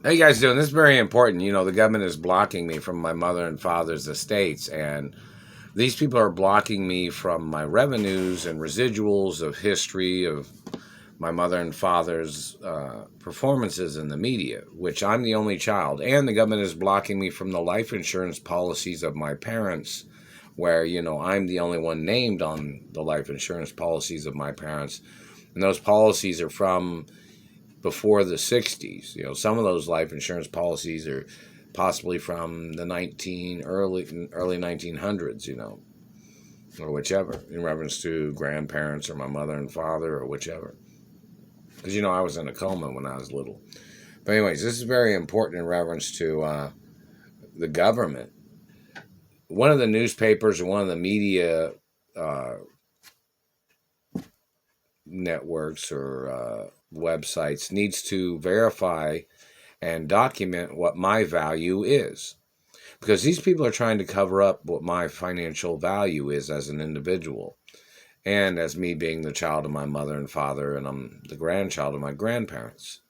How you guys doing? This is very important. You know, the government is blocking me from my mother and father's estates, and these people are blocking me from my revenues and residuals of history of my mother and father's performances in the media, which I'm the only child, and the government is blocking me from the life insurance policies of my parents, where, you know, I'm the only one named on the life insurance policies of my parents, and those policies are from before the 60s. You know, some of those life insurance policies are possibly from the early 1900s, you know, or whichever, in reference to grandparents or my mother and father or whichever. Because, you know, I was in a coma when I was little. But anyways, this is very important in reference to the government. One of the newspapers or one of the media uh, networks or websites needs to verify and document what my value is. Because these people are trying to cover up what my financial value is as an individual. And as me being the child of my mother and father, and I'm the grandchild of my grandparents.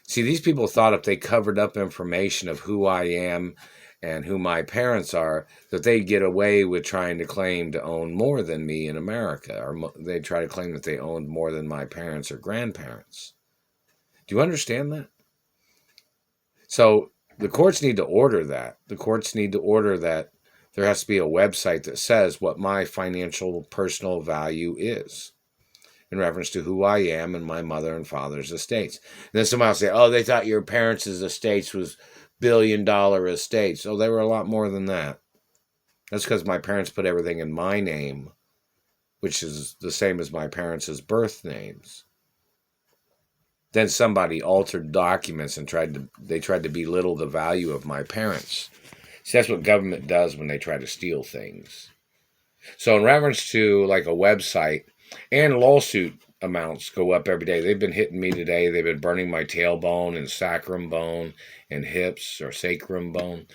See, these people thought if they covered up information of who I am and who my parents are, that they'd get away with trying to claim to own more than me in America, or they'd try to claim that they owned more than my parents or grandparents. Do you understand that? So the courts need to order that. The courts need to order that there has to be a website that says what my financial personal value is in reference to who I am and my mother and father's estates. And then somebody will say, oh, they thought your parents' estates was billion-dollar estates. Oh, they were a lot more than that. That's because my parents put everything in my name, which is the same as my parents' birth names. Then somebody altered documents and tried to belittle the value of my parents. See, that's what government does when they try to steal things. So in reference to like a website, and lawsuit amounts go up every day. They've been hitting me today. They've been burning my tailbone and sacrum bone and hips or sacrum bone.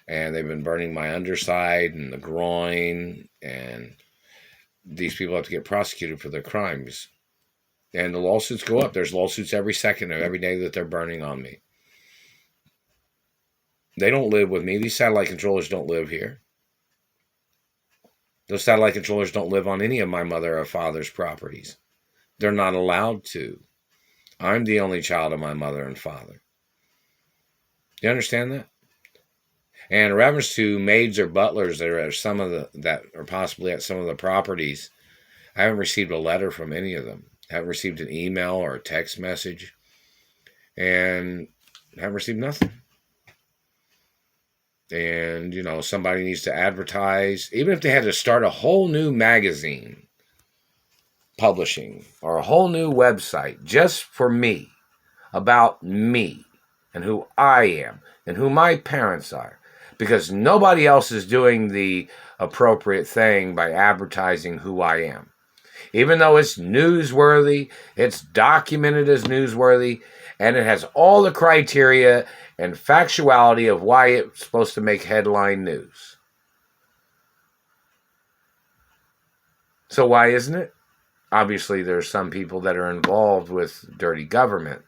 And they've been burning my underside and the groin. And these people have to get prosecuted for their crimes. And the lawsuits go up. There's lawsuits every second of every day that they're burning on me. They don't live with me. These satellite controllers don't live here. Those satellite controllers don't live on any of my mother or father's properties. They're not allowed to. I'm the only child of my mother and father. You understand that? And in reference to maids or butlers that are at that are possibly at some of the properties, I haven't received a letter from any of them. I haven't received an email or a text message. And I haven't received nothing. And, you know, somebody needs to advertise. Even if they had to start a whole new magazine publishing or a whole new website just for me, about me and who I am and who my parents are, because nobody else is doing the appropriate thing by advertising who I am. Even though it's newsworthy, it's documented as newsworthy, and it has all the criteria and factuality of why it's supposed to make headline news. So why isn't it? Obviously, there's some people that are involved with dirty government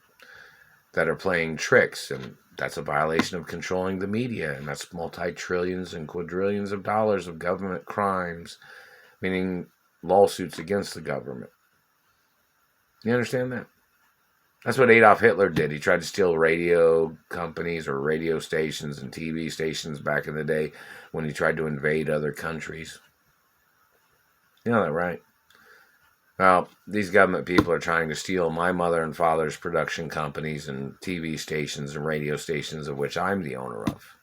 that are playing tricks, and that's a violation of controlling the media, and that's multi-trillions and quadrillions of dollars of government crimes, meaning lawsuits against the government. You understand that? That's what Adolf Hitler did. He tried to steal radio companies or radio stations and TV stations back in the day when he tried to invade other countries. You know that, right? Well, these government people are trying to steal my mother and father's production companies and TV stations and radio stations, of which I'm the owner of.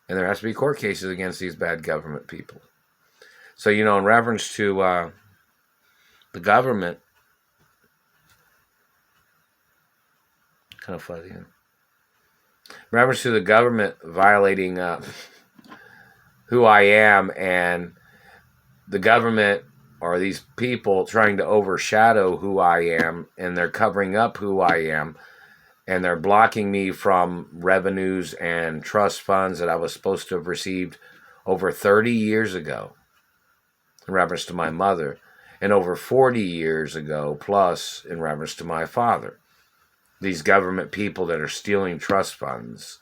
And there has to be court cases against these bad government people. So, you know, in reference to the government, kind of funny, huh? In reference to the government violating who I am, and the government or these people trying to overshadow who I am, and they're covering up who I am, and they're blocking me from revenues and trust funds that I was supposed to have received over 30 years ago in reference to my mother, and over 40 years ago plus in reference to my father. these government people that are stealing trust funds.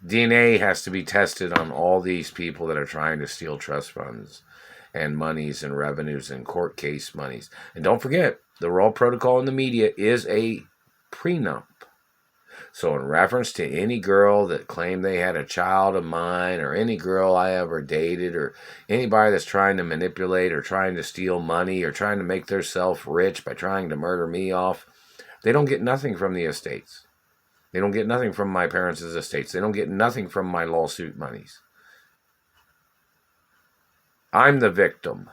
DNA has to be tested on all these people that are trying to steal trust funds and monies and revenues and court case monies. And don't forget, the Royal Protocol in the media is a prenup. So in reference to any girl that claimed they had a child of mine, or any girl I ever dated, or anybody that's trying to manipulate or trying to steal money or trying to make themselves rich by trying to murder me off, they don't get nothing from the estates. They don't get nothing from my parents' estates. They don't get nothing from my lawsuit monies. I'm the victim.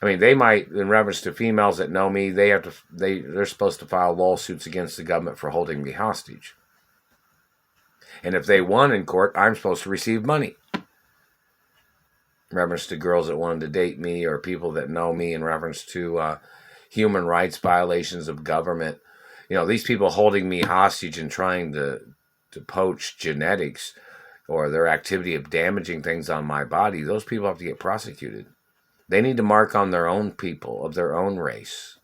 I mean, they might, in reference to females that know me, they're supposed to file lawsuits against the government for holding me hostage. And if they won in court, I'm supposed to receive money. In reference to girls that wanted to date me, or people that know me, in reference to human rights violations of government. You know, these people holding me hostage and trying to poach genetics or their activity of damaging things on my body, those people have to get prosecuted. They need to mark on their own people of their own race.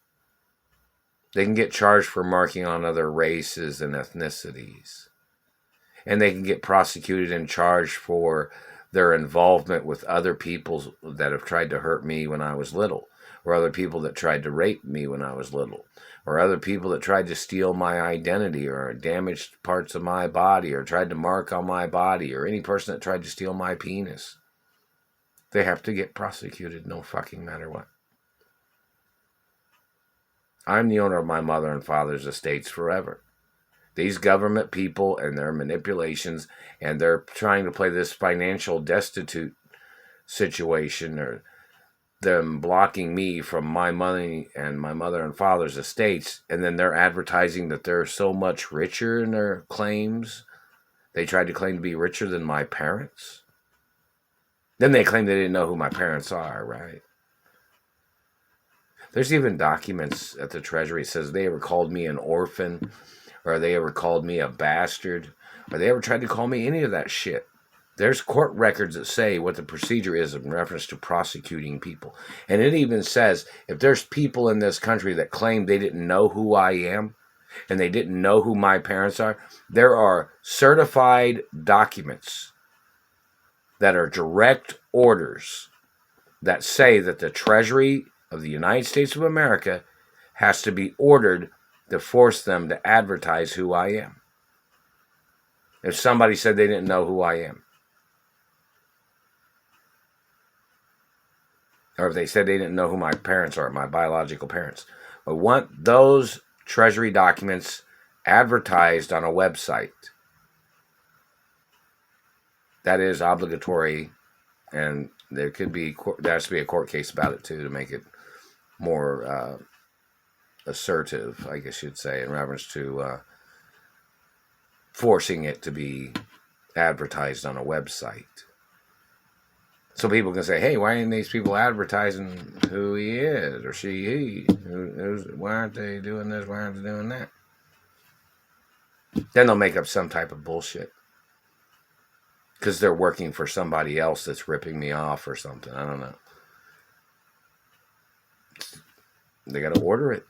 They can get charged for marking on other races and ethnicities. And they can get prosecuted and charged for their involvement with other people that have tried to hurt me when I was little, or other people that tried to rape me when I was little, or other people that tried to steal my identity or damaged parts of my body or tried to mark on my body, or any person that tried to steal my penis. They have to get prosecuted no fucking matter what. I'm the owner of my mother and father's estates forever. These government people and their manipulations, and they're trying to play this financial destitute situation, or them blocking me from my money and my mother and father's estates, and then they're advertising that they're so much richer in their claims. They tried to claim to be richer than my parents. Then they claim they didn't know who my parents are, right? There's even documents at the Treasury that says they ever called me an orphan, or they ever called me a bastard, or they ever tried to call me any of that shit. There's court records that say what the procedure is in reference to prosecuting people. And it even says, if there's people in this country that claim they didn't know who I am, and they didn't know who my parents are, there are certified documents that are direct orders that say that the Treasury of the United States of America has to be ordered to force them to advertise who I am. If somebody said they didn't know who I am, or if they said they didn't know who my parents are, my biological parents, I want those Treasury documents advertised on a website. That is obligatory, and there has to be a court case about it too, to make it more assertive, I guess you'd say, in reference to forcing it to be advertised on a website. So people can say, hey, why aren't these people advertising who he is, or he? Why aren't they doing this? Why aren't they doing that? Then they'll make up some type of bullshit. Because they're working for somebody else that's ripping me off or something. I don't know. They got to order it.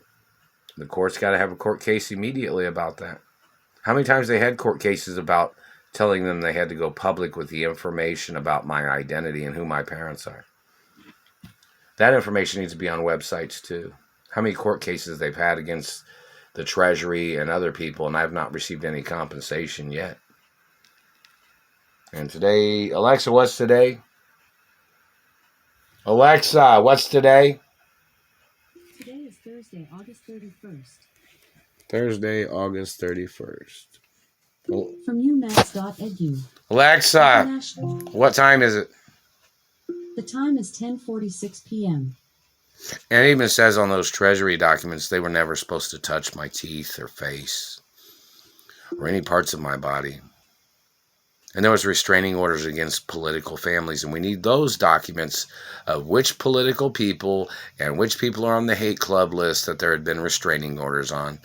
The court's got to have a court case immediately about that. How many times they had court cases about telling them they had to go public with the information about my identity and who my parents are? That information needs to be on websites too. How many court cases they've had against the Treasury and other people, and I've not received any compensation yet. And today, Alexa, what's today? Alexa, what's today? Today is Thursday, August 31st. Thursday, August 31st. From umass.edu. Alexa, what time is it? The time is 10:46 p.m. And it even says on those Treasury documents they were never supposed to touch my teeth or face or any parts of my body. And there was restraining orders against political families, and we need those documents of which political people and which people are on the hate club list that there had been restraining orders on,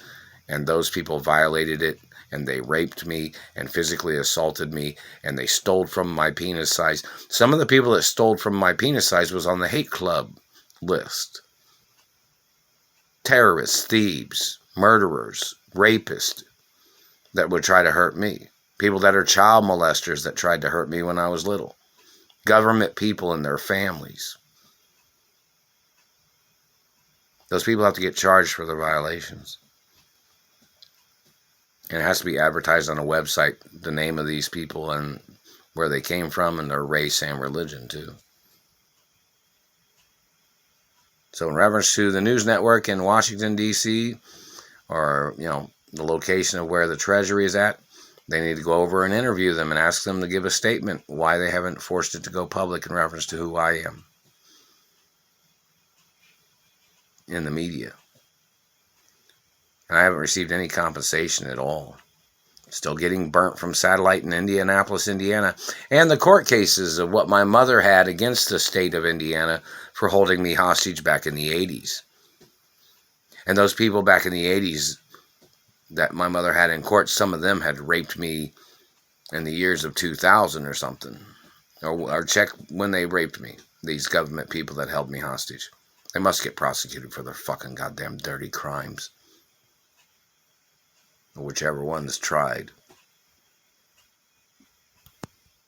and those people violated it, and they raped me and physically assaulted me, and they stole from my penis size. Some of the people that stole from my penis size was on the hate club list. terrorists, thieves, murderers, rapists that would try to hurt me. People that are child molesters that tried to hurt me when I was little. Government people and their families. Those people have to get charged for their violations. And it has to be advertised on a website, the name of these people and where they came from and their race and religion too. So in reference to the news network in Washington, D.C., or, the location of where the Treasury is at, they need to go over and interview them and ask them to give a statement why they haven't forced it to go public in reference to who I am in the media. And I haven't received any compensation at all. Still getting burnt from satellite in Indianapolis, Indiana, and the court cases of what my mother had against the state of Indiana for holding me hostage back in the 80s. And those people back in the 80s that my mother had in court, some of them had raped me in the years of 2000 or something. Or check when they raped me, these government people that held me hostage. They must get prosecuted for their fucking goddamn dirty crimes. Whichever one's tried.